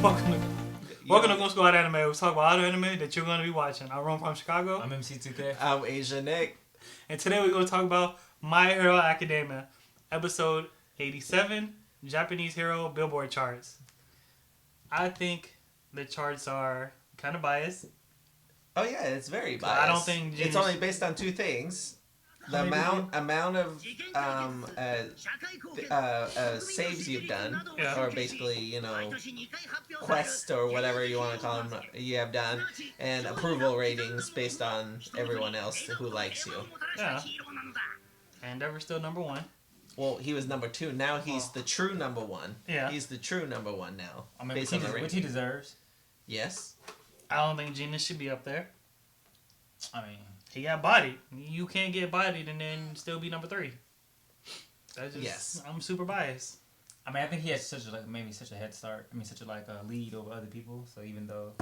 Welcome to Goon Squad Anime. We talk about all the anime that you're going to be watching. I'm Ron from Chicago. I'm MC2K. I'm Asia Nick. And today we're going to talk about My Hero Academia, episode 87, Japanese Hero Billboard charts. I think the charts are kind of biased. Oh yeah, it's very biased. I don't think it's only based on two things: the amount of saves you've done, or basically quests or whatever you want to call them you have done, and approval ratings based on everyone else who likes you. Yeah. And Endeavor's still number one. Well, he was number 2. Now he's the true number 1. Yeah. He's the true number 1 now. I mean, which he deserves. Yes. I don't think Genius should be up there. I mean, he got bodied. You can't get bodied and then still be number 3. That's just, yes. I'm super biased. I mean, I think he has such a head start. I mean, such a lead over other people. So even though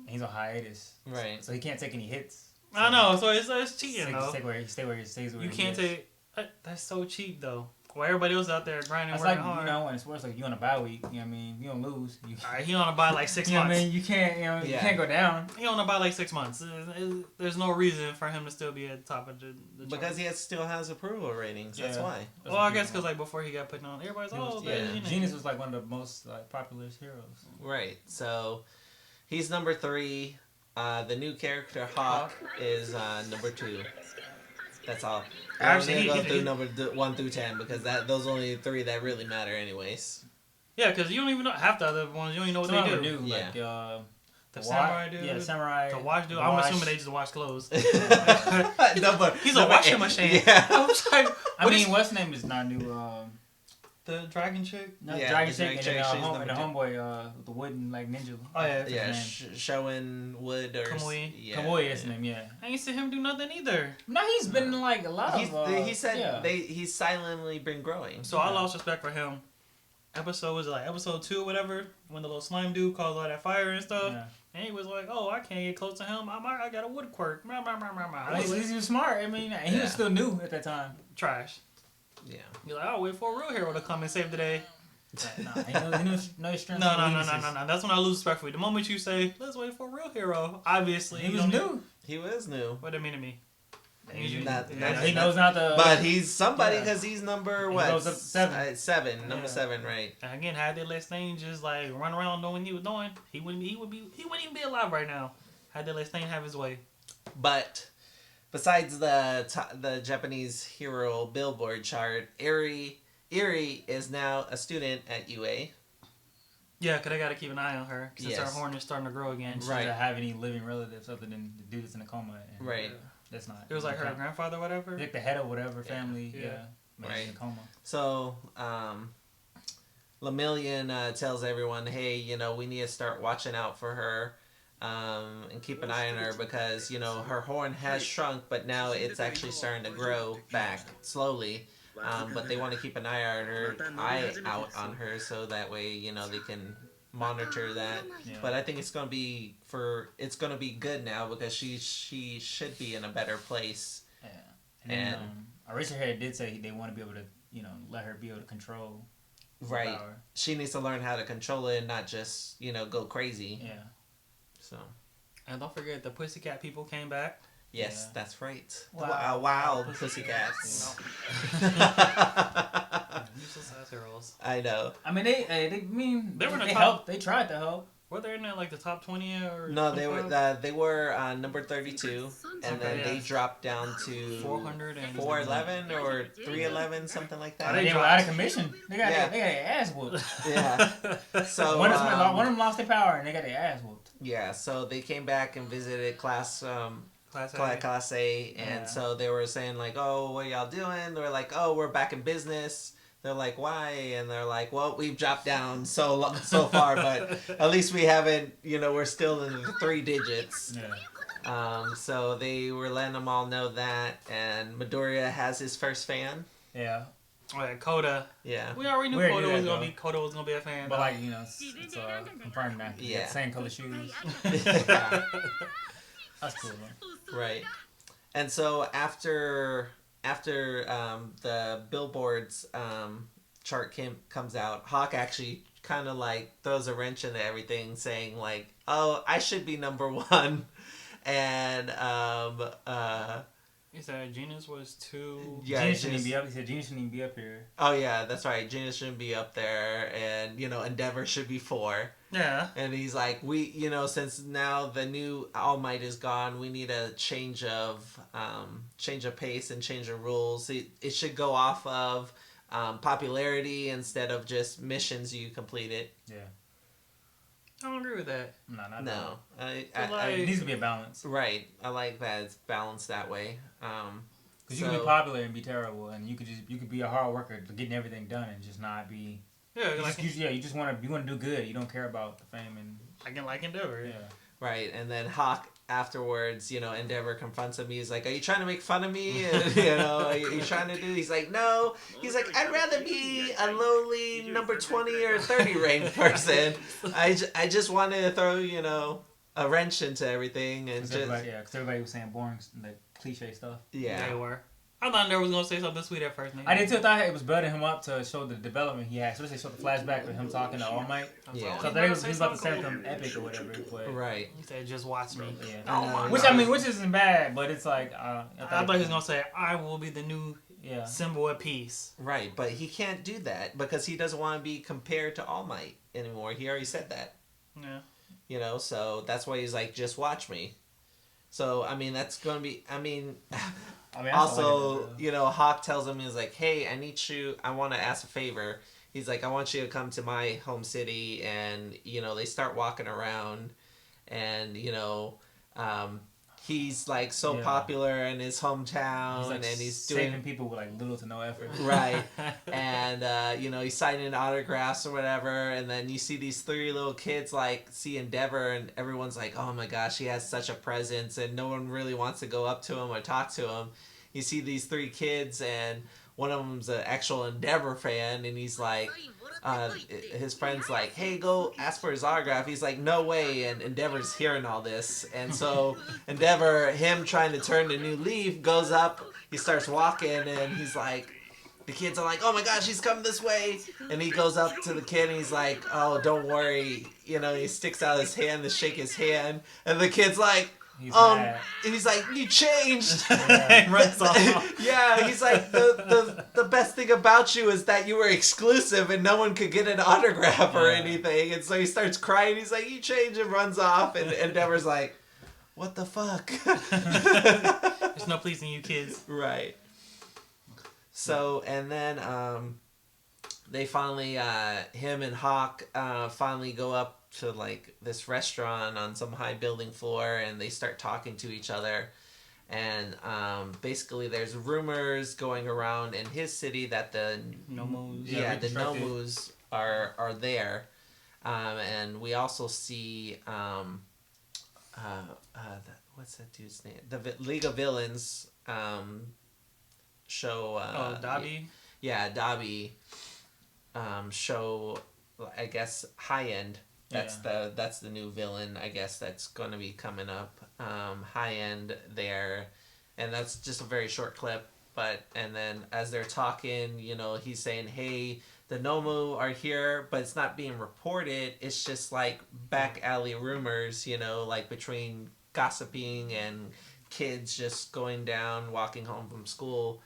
he's on hiatus, right? So he can't take any hits. So I know. So it's cheating stay though. where he stays. Where You he can't is. take. That's so cheap though. While everybody else out there grinding, It's working like hard. when it's worse. Like you on a bye week. You know what I mean? You don't lose. Alright, he on a buy like 6 you know months. what I mean? You can't. You can't go down. He on a buy like 6 months. There's no reason for him to still be at the top of the because he still has approval ratings. That's why. Well, I guess because like before he got put on, everybody's Genius was like one of the most popular heroes. Right. So he's number 3. The new character Hawk is number 2. That's all. Actually, I'm gonna go through number 1 through 10 because those are only 3 that really matter, anyways. Yeah, because you don't even know half the other ones. You don't even know what they do. Like the samurai dude. Yeah, samurai. The wash dude. I'm assuming they just wash clothes. He's a washing machine. Yeah. I was like, I mean, what's name is not new. The dragon chick? No, yeah, dragon the chick chick, and the homeboy, the wooden like ninja. Oh yeah, yeah, Showen Wood or Kamui. Yeah, Kamui, that's his name. Yeah. I ain't see him do nothing either. No, he's been in like a lot of. He said he's silently been growing. So I lost respect for him. Was it like episode 2 or whatever when the little slime dude caused all that fire and stuff. Yeah. And he was like, "Oh, I can't get close to him. I got a wood quirk." He was smart. I mean, he was still new at that time. Trash. Yeah. You're like, I'll wait for a real hero to come and save the day. No strength. No. That's when I lose respect for you. The moment you say, let's wait for a real hero, obviously. He was new. He was new. What did it mean to me? He knows not the. But he's somebody because he's number what? He goes up to 7. Number 7, right? And again, had they let Stain just like run around doing what he was doing, he wouldn't even be alive right now. Had they let Stain have his way. But besides the Japanese hero Billboard chart, Eri is now a student at UA. Yeah, because they got to keep an eye on her since her horn is starting to grow again. She doesn't have any living relatives other than the dude that's in a coma. And right. That's not. It was like her grandfather or whatever? Like the head of whatever family. Yeah. Right. In a coma. So, Lemillion tells everyone, hey, we need to start watching out for her. And keep an eye on her because, her horn has shrunk, but now it's actually starting to grow back slowly. But they want to keep an eye out on her so that way, they can monitor that. Yeah. But I think it's gonna be good now because she should be in a better place. Yeah. And Eraserhead did say they want to be able to, let her be able to control. Right. She needs to learn how to control it and not just, go crazy. Yeah. So. And don't forget the Pussycat people came back. Yes, that's right. Wow, Pussycats. Useless ass heroes. I know. I mean, they helped. They tried to help. Were they in like the top 20 or? No, they were number 32, and then they dropped down to 411 or 311, something like that. They were out of commission. They got their ass whooped. Yeah. So one of them lost their power, and they got their ass whooped. Yeah. So they came back and visited Class A, and so they were saying like, "Oh, what are y'all doing?" They're like, "Oh, we're back in business." They're like, "Why?" And they're like, "Well, we've dropped down so far, but at least we haven't. We're still in the 3 digits." Yeah. So they were letting them all know that, and Midoriya has his first fan. Yeah. Oh yeah, Coda. Yeah. We already knew Coda was gonna be a fan. But like it's confirmed now. Yeah. Same color shoes. That's cool, man. Right. And so after the Billboard's chart comes out, Hawk actually kind of like throws a wrench into everything, saying like, "Oh, I should be number one," and He said Genius was too. yeah, Genius shouldn't even be up. He said Genius shouldn't even be up here. oh yeah, that's right. Genius shouldn't be up there, and Endeavor should be 4. Yeah. And he's like, since now the new All Might is gone, we need a change of pace and change of rules. It should go off of popularity instead of just missions you completed. Yeah. I don't agree with that. No, not No, it needs to be a balance. right. I like that it's balanced that way. Because you can be popular and be terrible, and you could be a hard worker getting everything done and just not be. Yeah, You just want to do good. You don't care about the fame and. I can like Endeavor. Yeah. Right, and then Hawk afterwards, Endeavor confronts him. He's like, "Are you trying to make fun of me? And, are you trying to do?" He's like, "No." He's like, "I'd rather be a lowly number 20 or 30 ranked person. I just wanted to throw, a wrench into everything and Because everybody was saying boring, like cliche stuff. yeah." They were. I thought Endeavor was gonna say something sweet at first. I did too. I thought it was building him up to show the development he had. Especially show the flashback of him talking to All Might. Yeah. So I thought he was about to say something epic or whatever. But, Right. He said, "Just watch me." Yeah. Which isn't bad, but it's like I thought he was gonna say, "I will be the new yeah. symbol of peace." Right, but he can't do that because he doesn't want to be compared to All Might anymore. He already said that. Yeah. So that's why he's like, "Just watch me." So that's gonna be. Also, Hawk tells him, he's like, "Hey, I want to ask a favor." He's like, "I want you to come to my home city," and they start walking around, and he's like so popular in his hometown, like and he's saving people with like little to no effort. Right, and he's signing autographs or whatever, and then you see these 3 little kids like see Endeavor, and everyone's like, "Oh my gosh, he has such a presence," and no one really wants to go up to him or talk to him. You see these 3 kids, and one of them's an actual Endeavor fan, and he's like, his friend's like, "Hey, go ask for his autograph." He's like, "No way," and Endeavor's hearing all this, and so Endeavor, him trying to turn the new leaf, goes up, he starts walking, and he's like, the kids are like, "Oh my gosh, he's coming this way," and he goes up to the kid, and he's like, "Oh, don't worry," he sticks out his hand to shake his hand, and the kid's like, and he's like, "You changed." Runs off. Yeah, he's like, the best thing about you is that you were exclusive and no one could get an autograph or anything. And so he starts crying. He's like, "You changed," and runs off. And Endeavor's like, "What the fuck?" There's no pleasing you kids. Right. So, and then they finally, him and Hawk finally go up to like this restaurant on some high building floor, and they start talking to each other, and basically there's rumors going around in his city that the Nomus. the Nomus are there, and we also see what's that dude's name, the League of Villains show Dabi. Dabi show, I guess, High End. That's the new villain, I guess, that's going to be coming up. High End there, and that's just a very short clip. And then as they're talking, he's saying, "Hey, the Nomu are here, but it's not being reported. It's just like back alley rumors, like between gossiping and kids just going down, walking home from school."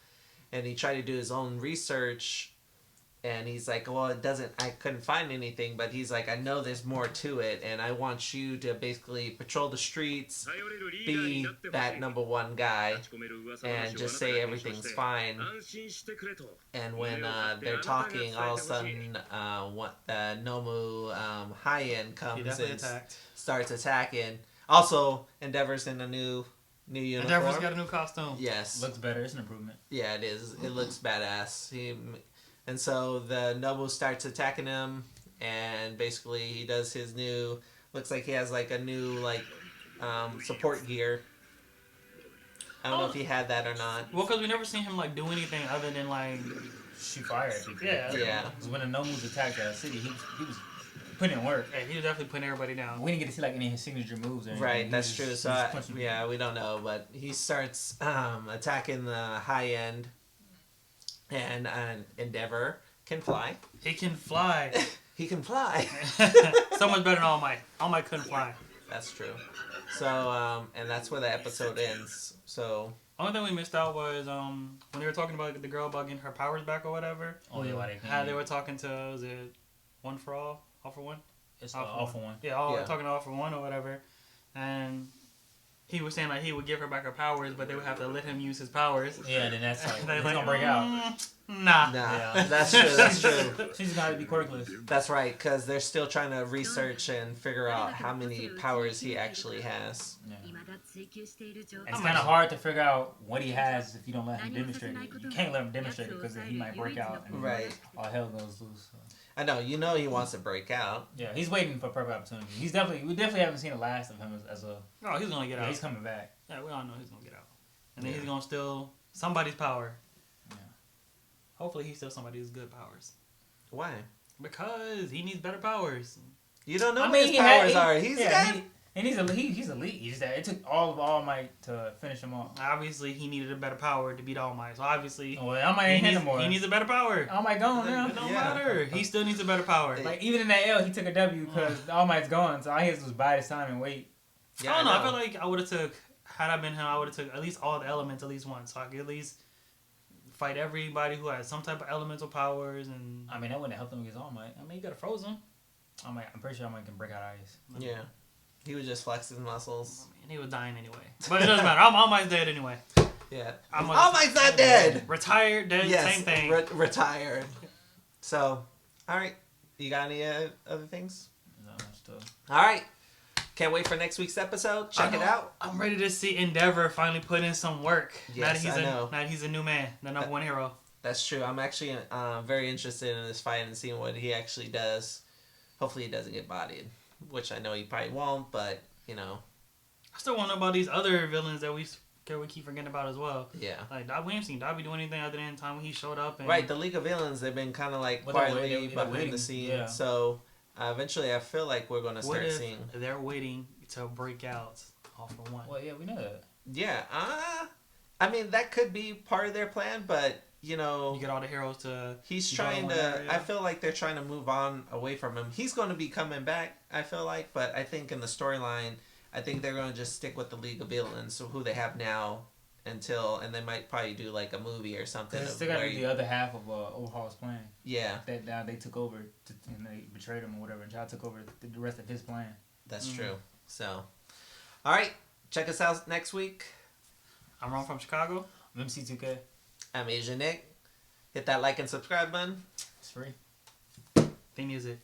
And he tried to do his own research. And he's like, "Well, I couldn't find anything," but he's like, "I know there's more to it, and I want you to basically patrol the streets, be that number 1 guy, and just say everything's fine." And when they're talking, all of a sudden, the Nomu High End comes and starts attacking. Also, Endeavor's in a new uniform. Endeavor's got a new costume. Yes. Looks better. It's an improvement. Yeah, it is. It looks badass. And so the Nobu starts attacking him, and basically he does his new, looks like he has like a new support gear. I don't know if he had that or not. Well, because we never seen him do anything other than shoot fire at people. Yeah. Because when the Nomus attacked that city, he was putting in work. Yeah, he was definitely putting everybody down. We didn't get to see any of his signature moves or anything. Right, that's true. So we don't know, but he starts attacking the High End. And Endeavor can fly. He can fly. He can fly. So much better than All Might. All Might couldn't fly. That's true. So, and that's where the episode ends. So, Only thing we missed out was when they were talking about the girl about getting her powers back or whatever. Oh yeah, why they can't? How they were talking to, was it One for All? All for One? It's all for one. Yeah, talking to All for One or whatever. And he was saying like he would give her back her powers, but they would have to let him use his powers. Yeah, then that's like, They're he's like, gonna break out. Nah. Yeah. That's true. That's true. She's gotta be quirkless. That's right, because they're still trying to research and figure out how many powers he actually has. Yeah. And it's kind of hard to figure out what he has if you don't let him demonstrate it. You can't let him demonstrate it because then he might break out and Right. all hell goes loose. So. I know. You know he wants to break out. Yeah, he's waiting for a perfect opportunity. We definitely haven't seen the last of him as a. Oh, he's gonna get out. He's coming back. Yeah, we all know he's gonna get out. And then he's gonna steal somebody's power. Yeah. Hopefully he steals somebody's good powers. Why? Because he needs better powers. You don't know what his powers are. He's got... And he's elite. He's elite. He's that. It took all of All Might to finish him off. Obviously, he needed a better power to beat All Might. So obviously, Oh, well, All Might ain't hit no more. he needs a better power. All Might gone now. It don't matter. He still needs a better power. Like even in that L, he took a W because All Might's gone. So all he has to was bide his time and wait. Yeah, I don't know. I feel like I would have took, had I been him, I would have took at least all the elements at least once. So I could at least fight everybody who has some type of elemental powers. And I mean, that wouldn't have helped him against All Might. I mean, you got to froze him. I'm pretty sure All Might can break out ice. Yeah. He would just flex his muscles. I mean, he was dying anyway. But it doesn't matter. All Might's dead anyway. Yeah. All Might's not dead. Retired, dead, Yes, same thing. Retired. So, all right. You got any other things? No, still. All right. Can't wait for next week's episode. Check it out. I'm ready to see Endeavor finally put in some work. Yes, I know. Now that he's a new man, the number one hero. That's true. I'm actually very interested in this fight and seeing what he actually does. Hopefully he doesn't get bodied, which I know he probably won't, but, you know. I still want to know about these other villains that we keep forgetting about as well. Yeah. Like, we haven't seen Dobby do anything other than the time when he showed up. And Right, the League of Villains, they've been kind of like quietly behind the scenes. Yeah. So eventually I feel like we're going to start seeing. They're waiting to break out All for One. Well, yeah, we know that. Yeah. I mean, that could be part of their plan, but, you know. You get all the heroes to. He's trying to. I feel like they're trying to move on away from him. He's going to be coming back, I feel like, but I think in the storyline, I think they're going to just stick with the League of Villains, so who they have now and they might probably do like a movie or something. They still got to do the other half of Overhaul's plan. Yeah. That now they took over and they betrayed him or whatever, and Child took over the rest of his plan. That's true. So, all right, check us out next week. I'm Ron from Chicago. I'm MC2K. I'm Asian Nick. Hit that like and subscribe button. It's free. Theme music.